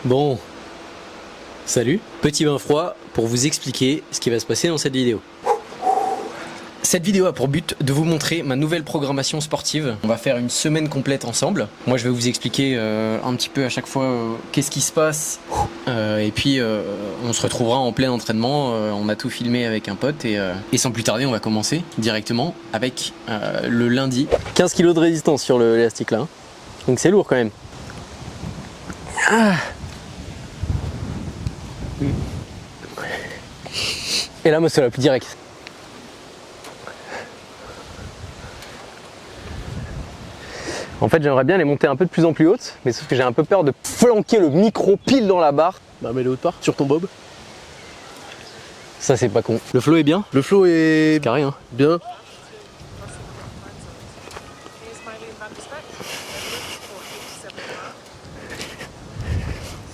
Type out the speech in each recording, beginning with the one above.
Bon, salut, petit bain froid pour vous expliquer ce qui va se passer dans cette vidéo. Cette vidéo a pour but de vous montrer ma nouvelle programmation sportive. On va faire une semaine complète ensemble. Moi je vais vous expliquer un petit peu à chaque fois qu'est-ce qui se passe. Et puis on se retrouvera en plein entraînement. On a tout filmé avec un pote et sans plus tarder on va commencer directement avec le lundi. 15 kg de résistance sur l'élastique là. Donc c'est lourd quand même. Ah. Et là muscle up direct. En fait j'aimerais bien les monter un peu de plus en plus hautes, mais sauf que j'ai un peu peur de flanquer le micro pile dans la barre. Bah mets-le autre part, sur ton bob. Ça c'est pas con. Le flow est bien? Le flow est carré hein. Bien.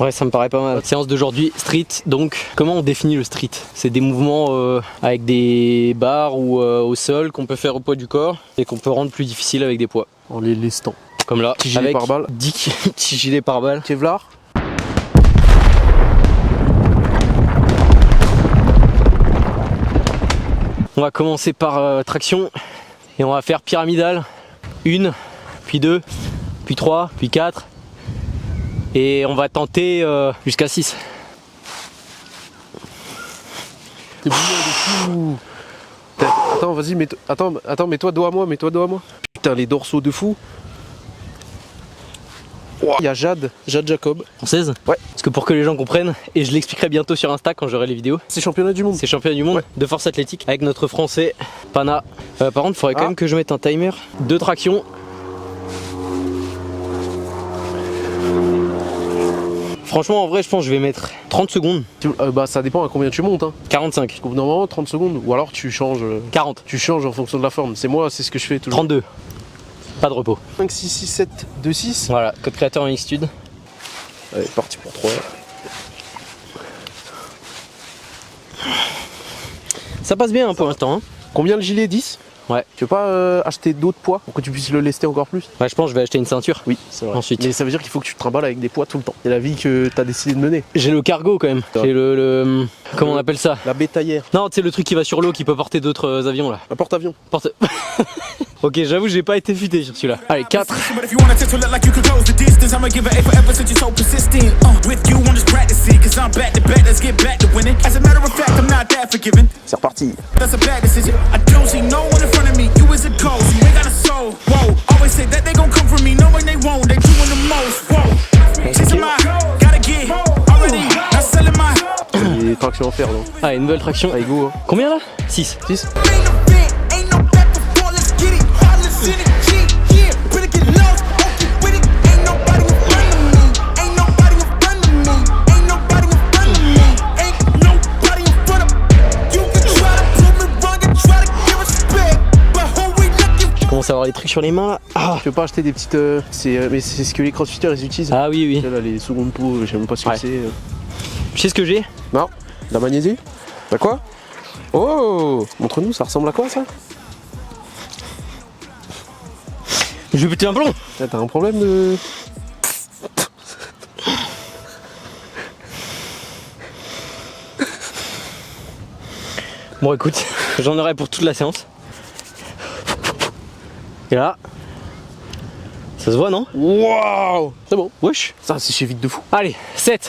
Ouais, ça me paraît pas mal. Séance d'aujourd'hui, street. Donc, comment on définit le street? C'est des mouvements avec des barres ou au sol qu'on peut faire au poids du corps et qu'on peut rendre plus difficile avec des poids. En les lestant. Comme là, petit gilet par balle. 10 petits gilets par balle. Kevlar. On va commencer par traction et on va faire pyramidale. 1, puis 2, puis 3, puis 4. Et on va tenter jusqu'à 6. T'es bouillant de fou. Attends, vas-y, mets-toi dos à moi, Putain, les dorsaux de fou. Il y a Jade Jacob. Française? Ouais. Parce que pour que les gens comprennent, et je l'expliquerai bientôt sur Insta quand j'aurai les vidéos. C'est championnat du monde. C'est championnat du monde de force athlétique avec notre français Pana. Par contre, il faudrait quand même que je mette un timer. 2 tractions. Franchement, en vrai, je pense que je vais mettre 30 secondes. Bah, ça dépend à combien tu montes. Hein. 45. Normalement, 30 secondes. Ou alors tu changes. 40. Tu changes en fonction de la forme. C'est ce que je fais toujours. 32. Pas de repos. 5, 6, 6, 7, 2, 6. Voilà, code créateur en Xtude. Allez, parti pour 3. Ça passe bien pour l'instant. Hein. Combien le gilet? 10? Ouais. Tu veux pas acheter d'autres poids pour que tu puisses le lester encore plus? Ouais, je pense que je vais acheter une ceinture. Oui, c'est vrai. Ensuite. Mais ça veut dire qu'il faut que tu te trimbales avec des poids tout le temps. C'est la vie que t'as décidé de mener. J'ai le cargo quand même. J'ai le comment on appelle ça? La bétaillère. Non, tu sais le truc qui va sur l'eau qui peut porter d'autres avions là. Un porte-avions. Ok, j'avoue, j'ai pas été futé sur celui-là. Allez, 4. C'est reparti. Des tractions en fer, non? Allez, nouvelle traction. Allez, go. Hein. Combien là? 6. 6. Je commence à avoir les trucs sur les mains là. Ah. Tu veux pas acheter des petites. Mais c'est ce que les crossfitters ils utilisent. Ah oui, oui. Là, les secondes peaux, je sais même pas ce que c'est. Tu sais ce que j'ai? Non. La magnésie? T'as quoi? Oh! Montre-nous, ça ressemble à quoi ça? Je vais péter un plomb! T'as un problème de. Bon, écoute, j'en aurai pour toute la séance. Et là, ça se voit, non? Waouh! C'est bon. Wesh! Ça, c'est chez vite de fou. Allez, 7!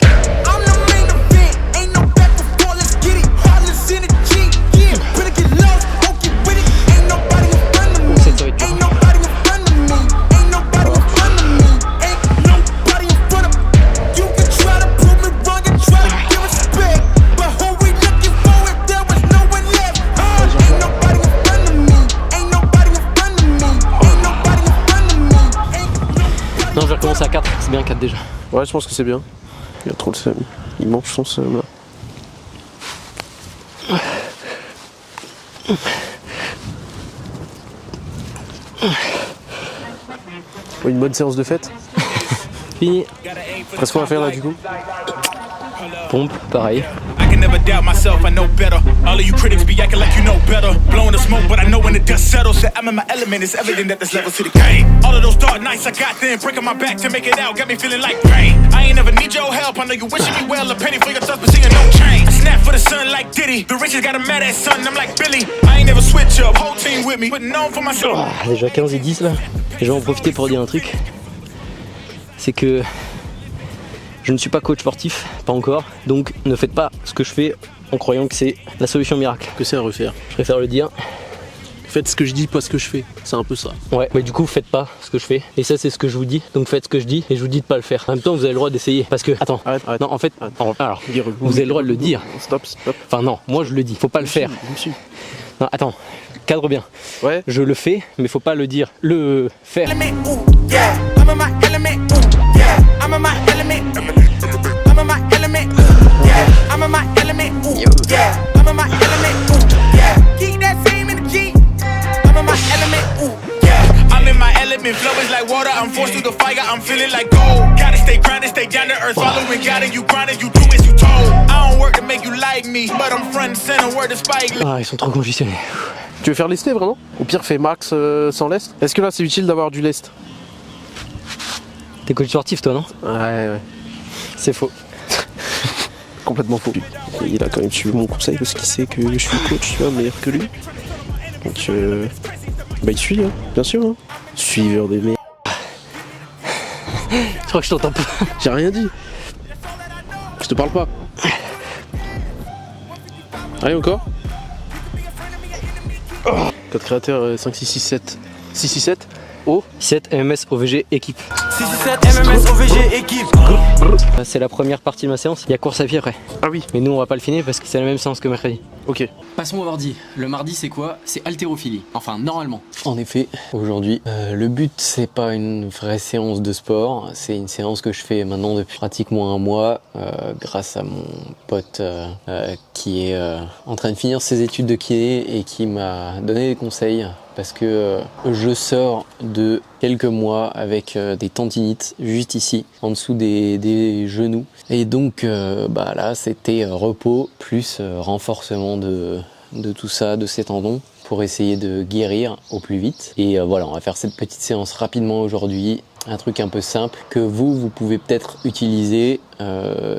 Non, je vais recommencer à 4, c'est bien 4 déjà. Ouais, je pense que c'est bien. Il a trop le seum. Il mange son seum là. Une bonne séance de fête. Fini. Qu'est-ce qu'on va faire là du coup? Pompe, pareil. I can never doubt myself, I know better. All of you critics be acting like you know better. Blowing the smoke, but I know when the dust settles. That I'm in my element, it's evident that there's levels to the game. All of those dark nights I got then, breaking my back to make it out, got me feeling like pain. I ain't never need your help, I know you wishing me well. A penny for your thoughts, but seeing no change. I snap for the sun like Diddy. The riches got a mad ass son, I'm like Billy. I ain't never switch up, whole team with me, putting on for myself. Déjà 15 et 10 là. Je vais en profiter pour dire un truc. C'est que je ne suis pas coach sportif, pas encore. Donc ne faites pas ce que je fais en croyant que c'est la solution miracle. Que c'est à refaire. Je préfère le dire. Faites ce que je dis, pas ce que je fais. C'est un peu ça. Ouais, mais du coup faites pas ce que je fais. Et ça c'est ce que je vous dis. Donc faites ce que je dis et je vous dis de pas le faire. En même temps vous avez le droit d'essayer. Parce que, attends, Arrête. non en fait, alors, vous avez le droit de le dire. Stop. Enfin non, moi je le dis, faut pas le faire. Je me suis. Non, attends, cadre bien. Ouais. Je le fais, mais faut pas le dire. Le faire. I'm in my element, ooh, yeah. I'm in my element, I'm in my element, ooh, yeah. I'm in my element, ooh, yeah. I'm in my element, ooh, yeah. Keep that same energy. I'm in my element, ooh, yeah. I'm in my element, flow is like water. I'm forced through the fire, I'm feeling like gold. Gotta stay grounded, stay down to earth. Following God and you grinding, you do as you told. I don't work to make you like me, but I'm front and center, word to Spike. Ah, ils sont trop congestionnés. Tu veux faire lester vraiment? Au pire, fais max sans lest. Est-ce que là, c'est utile d'avoir du lest? T'es coach sportif toi, non? Ouais. C'est faux. Complètement faux. Il a quand même suivi mon conseil parce qu'il sait que je suis coach, tu vois, meilleur que lui. Donc, bah, il suit, hein, bien sûr. Hein. Suiveur des merdes. Je crois que je t'entends pas. J'ai rien dit. Je te parle pas. Allez, encore. Code créateur 5667. 667 O 7 MMS OVG équipe. 667 MMS OVG équipe. C'est la première partie de ma séance. Il y a course à pied après. Ah oui, Mais nous on va pas le finir parce que c'est la même séance que mercredi. ok. Passons au mardi. Le mardi c'est quoi? C'est haltérophilie. Enfin normalement. En effet, aujourd'hui, le but c'est pas une vraie séance de sport. C'est une séance que je fais maintenant depuis pratiquement un mois grâce à mon pote qui est en train de finir ses études de kiné et qui m'a donné des conseils. Parce que je sors de quelques mois avec des tendinites juste ici, en dessous des genoux. Et donc là, c'était repos plus renforcement de tout ça, de ces tendons, pour essayer de guérir au plus vite. Et voilà, on va faire cette petite séance rapidement aujourd'hui. Un truc un peu simple que vous pouvez peut-être utiliser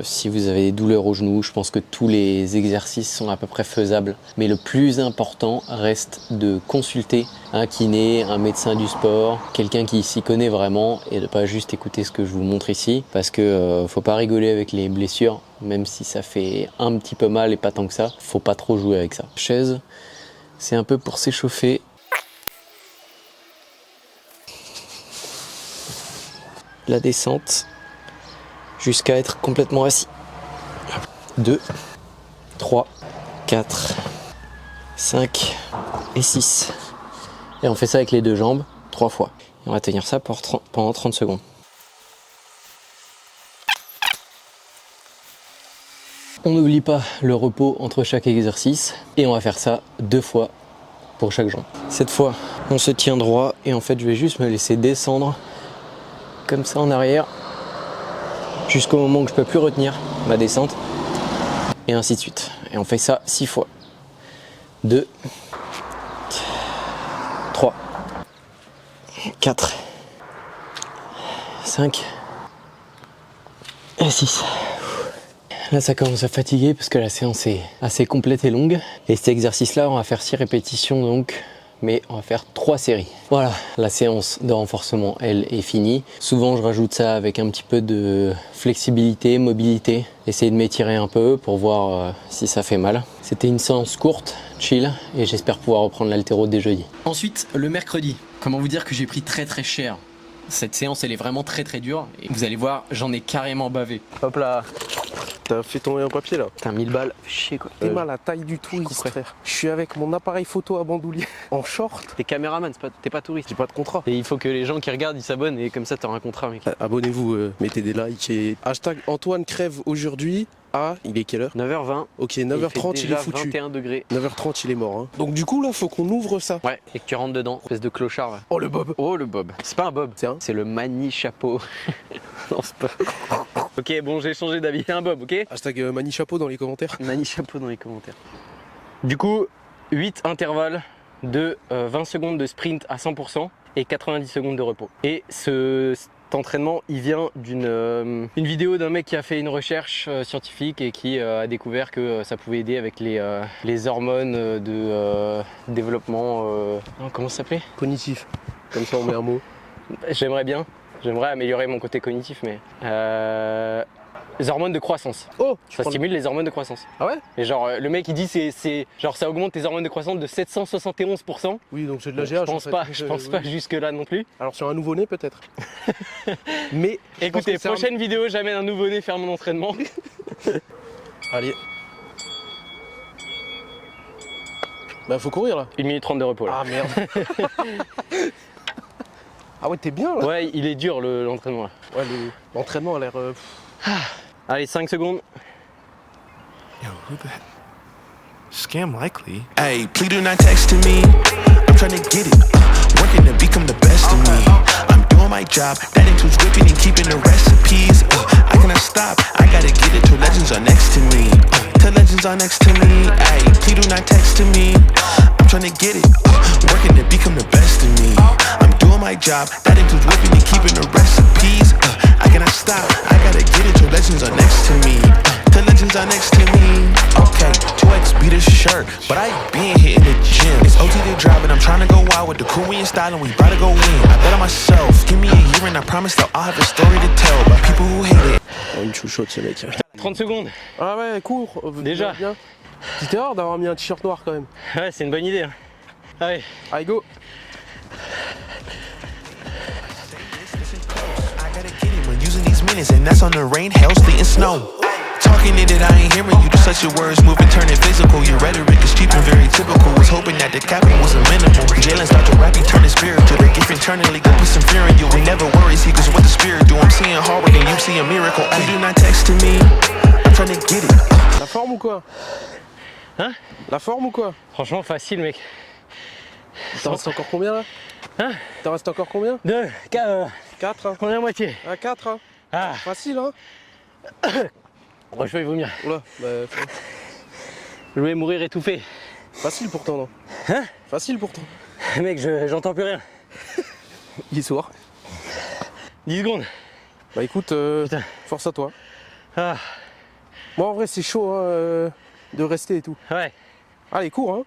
si vous avez des douleurs aux genoux. Je pense que tous les exercices sont à peu près faisables. Mais le plus important reste de consulter un kiné, un médecin du sport, quelqu'un qui s'y connaît vraiment et de pas juste écouter ce que je vous montre ici. Parce que faut pas rigoler avec les blessures, même si ça fait un petit peu mal et pas tant que ça. Faut pas trop jouer avec ça. Chaise, c'est un peu pour s'échauffer. La descente jusqu'à être complètement assis. 2, 3, 4, 5 et 6. Et on fait ça avec les deux jambes 3 fois. Et on va tenir ça pendant 30 secondes. On n'oublie pas le repos entre chaque exercice et on va faire ça 2 fois pour chaque jambe. Cette fois, on se tient droit et en fait, je vais juste me laisser descendre comme ça en arrière jusqu'au moment où je peux plus retenir ma descente et ainsi de suite. Et on fait ça 6 fois. 2, 3, 4, 5 et 6. Là ça commence à fatiguer parce que la séance est assez complète et longue. Et cet exercice là on va faire 6 répétitions donc, mais on va faire 3 séries. Voilà, la séance de renforcement elle est finie. Souvent je rajoute ça avec un petit peu de flexibilité, mobilité. Essayer de m'étirer un peu pour voir si ça fait mal. C'était une séance courte, chill, et j'espère pouvoir reprendre l'haltéro dès jeudi. Ensuite, le mercredi, comment vous dire que j'ai pris très cher. Cette séance elle est vraiment très dure et vous allez voir j'en ai carrément bavé. Hop là. T'as fait tomber un papier là. T'as 1000 balles, chier quoi. T'es mal à taille du touriste, frère. Je suis avec mon appareil photo à bandoulier, en short. T'es caméraman, t'es pas touriste. J'ai pas de contrat. Et il faut que les gens qui regardent ils s'abonnent et comme ça t'auras un contrat mec. Abonnez-vous, mettez des likes et hashtag Antoine crève aujourd'hui. Ah, il est quelle heure? 9h20. Ok, 9h30 il est foutu. 21 degrés. 9h30 il est mort. Hein. Donc du coup là faut qu'on ouvre ça. Ouais, et que tu rentres dedans, espèce de clochard. Ouais. Oh le bob. Oh le bob. C'est pas un bob, c'est le mani chapeau. Non c'est pas. Ok bon j'ai changé d'avis, c'est un bob, ok? Hashtag Mani Chapeau dans les commentaires. Mani chapeau dans les commentaires. Du coup, 8 intervalles de 20 secondes de sprint à 100% et 90 secondes de repos. Et cet entraînement, il vient d'une vidéo d'un mec qui a fait une recherche scientifique et qui a découvert que ça pouvait aider avec les hormones de développement... non, comment ça s'appelait? Cognitif. Comme ça on met un mot. J'aimerais améliorer mon côté cognitif, mais... les hormones de croissance. Oh, ça stimule les hormones de croissance. Ah ouais? Et genre le mec il dit c'est genre ça augmente tes hormones de croissance de 771%. Oui, donc c'est de la GH. Je pense pas jusque là non plus. Alors sur un nouveau-né peut-être. Mais écoutez, prochaine vidéo, j'amène un nouveau-né faire mon entraînement. Allez. Bah faut courir là. 1 minute 30 de repos là. Ah merde. Ah ouais, t'es bien là. Ouais, il est dur l'entraînement là. Ouais, l'entraînement a l'air... Allez, 5 secondes. Yo, who the heck? Scam likely. Hey, please do not text to me. I'm trying to get it. Working to become the best of me. I'm doing my job. That includes whipping and keeping the recipes. I cannot stop. I gotta get it till legends are next to me. Till legends are next to me. Hey, please do not text to me. I'm trying to get it. Working to become the best of me. I'm doing my job. That includes whipping and keeping the recipes. I cannot stop. I gotta get it till legends are next to me. Till legends are next to me. Okay, 2X beat a shirt, but I been here in the gym. It's OT the drive and I'm trying to go out with the Korean style and we about to go in. I bet on myself. Give me a year and I promise that I'll have a story to tell by people who hate it. Oh, une chouchoute ce mec. 30 secondes. Ah ouais, cours. Déjà. Bien. Petite erreur d'avoir mis un t-shirt noir quand même. Ouais, c'est une bonne idée. Allez. Allez, go. When using these minutes and that's on the rain, hail, sleet and snow. Talking it, I ain't hearing you. Just let your words move and turn it physical. Your rhetoric is cheap and very typical. Was hoping that the capping was a minimal. Jalen start to rap, he turn his spirit to the gift internally. Go put some fear in you. We never worry, see, cause what the spirit do. I'm seeing hard work and you see a miracle. I do not text to me. I'm trying to get it. La forme ou quoi? Hein? La forme ou quoi? Franchement, facile, mec. T'en restes encore combien là? Hein? T'en restes encore combien? 2, 4, 4 hein? on est à moitié. Ah 4 hein? Ah, Facile hein? je vais vomir. Oula, bah, Je vais mourir étouffé. facile pourtant non? Hein? Facile pourtant. Mec, j'entends plus rien. Il est soir. 10 secondes. Bah écoute, Putain. force à toi. Ah, Moi en vrai c'est chaud hein, de rester et tout. ouais. Allez cours hein.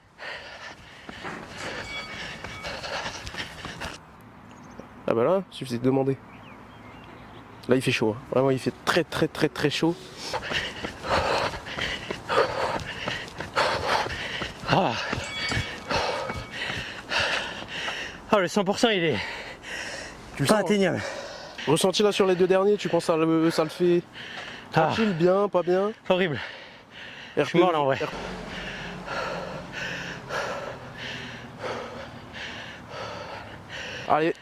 Ah bah là, suffisait de demander. Là il fait chaud, hein. Vraiment il fait très chaud. Ah. Ah, le 100% il est Tu le pas sens, hein. atteignable. Ressenti là sur les deux derniers, tu penses que ça le fait Ah, tranquille, bien, pas bien? horrible. Je suis mort là en vrai. Allez.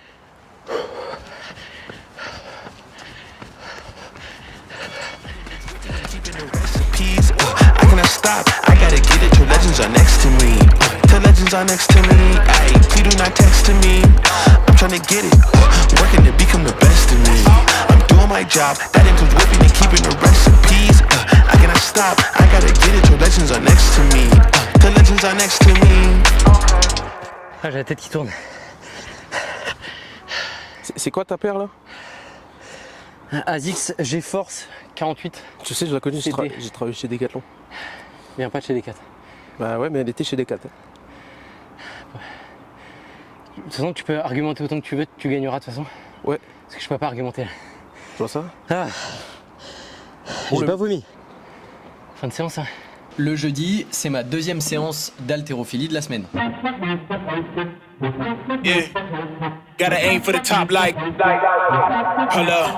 Recipes. I cannot stop. I gotta get it till legends are next to me. Till legends are next to me. Ay, please do not text to me. I'm trying to get it. Working to become the best of me. I'm doing my job. That includes whipping and keeping the recipes. I cannot stop. I gotta get it till legends are next to me. Till legends are next to me. Ah, j'ai la tête qui tourne. C'est quoi ta paire là? ASICS GeForce 48. Tu sais, je la connais, j'ai CD. travaillé chez Decathlon. Viens pas de chez Decat. Bah ouais, mais elle était chez Decathlon. De toute façon, tu peux argumenter autant que tu veux, tu gagneras de toute façon. Ouais. Parce que je peux pas argumenter. Tu vois ça? Ah. Bon, J'ai le- pas vomi. Fin de séance, hein. Le jeudi, c'est ma deuxième séance d'haltérophilie de la semaine. Yeah. Gotta aim for the top like hold up.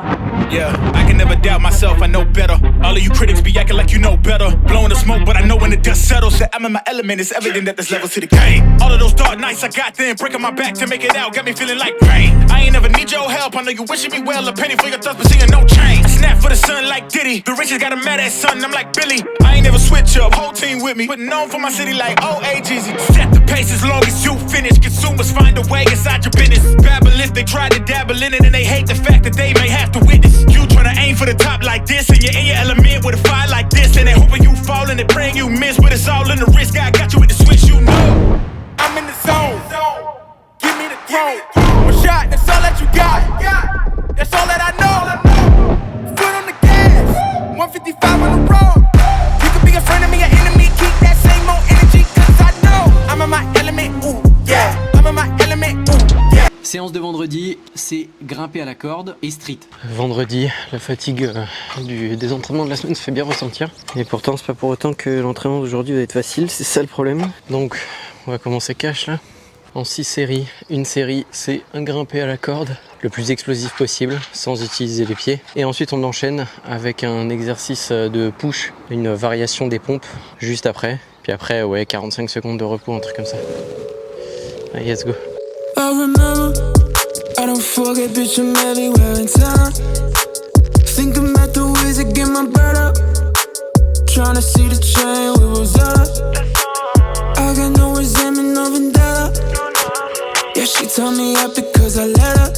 Yeah, I can never doubt myself, I know better. All of you critics be acting like you know better. Blowing the smoke, but I know when the dust settles that I'm in my element. It's evident that there's levels to the game. All of those dark nights I got them, breaking my back to make it out, got me feeling like rain. I ain't never need your help, I know you wishing me well. A penny for your thoughts, but seeing no change. I snap for the sun like Diddy. The riches got a mad ass son, I'm like Billy. I ain't never switch up, whole team with me. Putting on for my city like OAGZ. Set the pace as long as you finish. Consumers find a way inside your business. Babble if they try to dabble in it and they hate the fact that they may have to witness. You Tryna aim for the top like this, and you're in your element with a fire like this, and they hoping you fall and they praying you miss, but it's all in the risk. I got you with the switch, you know. I'm in the zone. Give me the throne. One shot, that's all that you got. That's all that I know. Foot on the gas. 155 on the road. You could be a friend of me, an enemy. Keep that same old energy, cause I know I'm in my element. Ooh, yeah. I'm in my element. Ooh, yeah. Séance de vendredi, c'est grimper à la corde et street. Vendredi, la fatigue des entraînements de la semaine se fait bien ressentir. Et pourtant, c'est pas pour autant que l'entraînement d'aujourd'hui va être facile, c'est ça le problème. Donc, on va commencer cash là. En 6 séries, une série, c'est un grimper à la corde, le plus explosif possible, sans utiliser les pieds. Et ensuite, on enchaîne avec un exercice de push, une variation des pompes juste après. Puis après, ouais, 45 secondes de repos, un truc comme ça. Allez, let's go. I remember, I don't forget, bitch, I'm everywhere in town. Think about the ways to get my bread up. Tryna see the train we was up. I got no resentment, no vendetta. Yeah, she turned me up because I let her.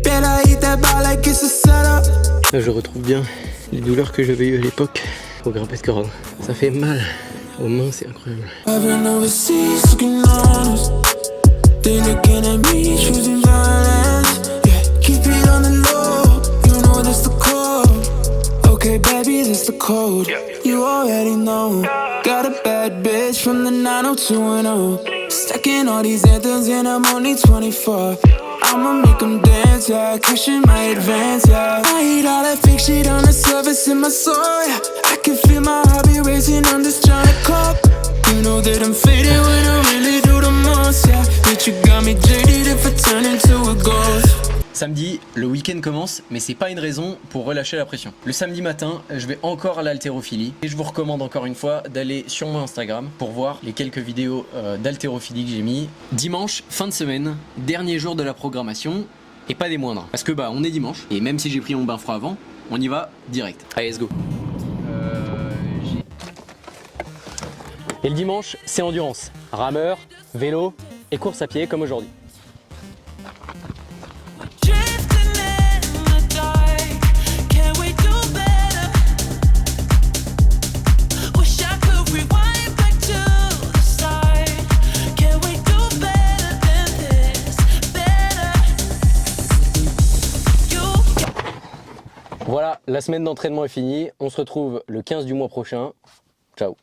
Bet I eat that bar like it's a setup. Là, je retrouve bien les douleurs que j'avais eues à l'époque au grimper de corde. Ça fait mal aux mains, c'est incroyable. I've been overseas, looking honest. They looking at me, choosing violence. Yeah, keep it on the low. You know that's the code. Okay, baby, that's the code. You already know. Got a bad bitch from the 90210. Stacking all these anthems and I'm only 24. I'ma make them dance, yeah. Cashing my advance, yeah. I hate all that fake shit on the surface in my soul, yeah. I can feel my heart be racing, I'm just trying to cope. You know that I'm faded when I really do the most, yeah. But you got me jaded if I turn into a ghost. Samedi, le week-end commence, mais c'est pas une raison pour relâcher la pression. Le samedi matin, je vais encore à l'haltérophilie et je vous recommande encore une fois d'aller sur mon Instagram pour voir les quelques vidéos d'haltérophilie que j'ai mis. Dimanche, fin de semaine, dernier jour de la programmation et pas des moindres. Parce que bah on est dimanche et même si j'ai pris mon bain froid avant, on y va direct. Allez, let's go. Et le dimanche, c'est endurance. Rameur, vélo et course à pied comme aujourd'hui. Voilà, la semaine d'entraînement est finie. On se retrouve le 15 du mois prochain. Ciao.